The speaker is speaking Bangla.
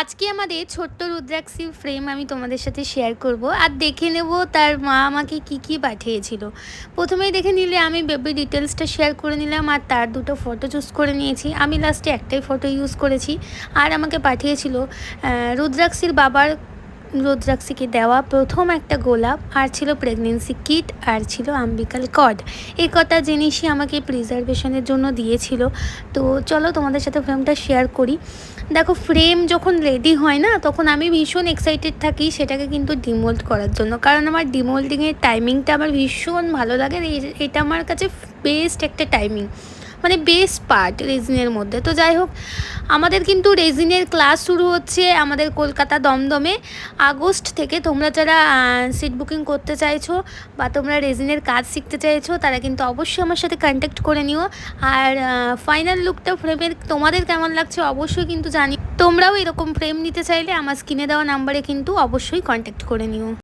আজকে আমাদের ছোট্ট রুদ্রাক্ষীর ফ্রেম আমি তোমাদের সাথে শেয়ার করব আর দেখে নেব তার মা আমাকে কি পাঠিয়েছিল। প্রথমেই দেখে নিলে আমি বেবি ডিটেলসটা শেয়ার করে নিলাম আর তার দুটো ফটো চুজ করে নিয়েছি। আমি লাস্টে একটাই ফটো ইউজ করেছি। আর আমাকে পাঠিয়েছিল রুদ্রাক্ষীর বাবার রুদ্রাক্ষীকে দেওয়া প্রথম একটা গোলাপ, আর ছিল প্রেগনেন্সি কিট, আর ছিল আম্বিকাল কর্ড। এই কটা জিনিসই আমাকে প্রিজারভেশনের জন্য দিয়েছিল। তো চলো তোমাদের সাথে ফ্রেমটা শেয়ার করি। দেখো, ফ্রেম যখন রেডি হয় না, তখন আমি ভীষণ এক্সাইটেড থাকি সেটাকে কিন্তু ডিমোল্ড করার জন্য, কারণ আমার ডিমোল্ডিংয়ের টাইমিংটা আমার ভীষণ ভালো লাগে। এটা আমার কাছে বেস্ট একটা টাইমিং, মানে বেস্ট পার্ট রেজিনের মধ্যে। তো যাই হোক, আমাদের কিন্তু রেজিনের ক্লাস শুরু হচ্ছে আমাদের কলকাতা দমদমে আগস্ট থেকে। তোমরা যারা সিট বুকিং করতে চাইছো বা তোমরা রেজিনের কাজ শিখতে চাইছো, তারা কিন্তু অবশ্যই আমার সাথে কন্ট্যাক্ট করে নিও। আর ফাইনাল লুকটা ফ্রেমের তোমাদের কেমন লাগছে অবশ্যই কিন্তু জানি। তোমরাও এরকম ফ্রেম নিতে চাইলে আমার স্ক্রিনে দেওয়া নাম্বারে কিন্তু অবশ্যই কন্ট্যাক্ট করে নিও।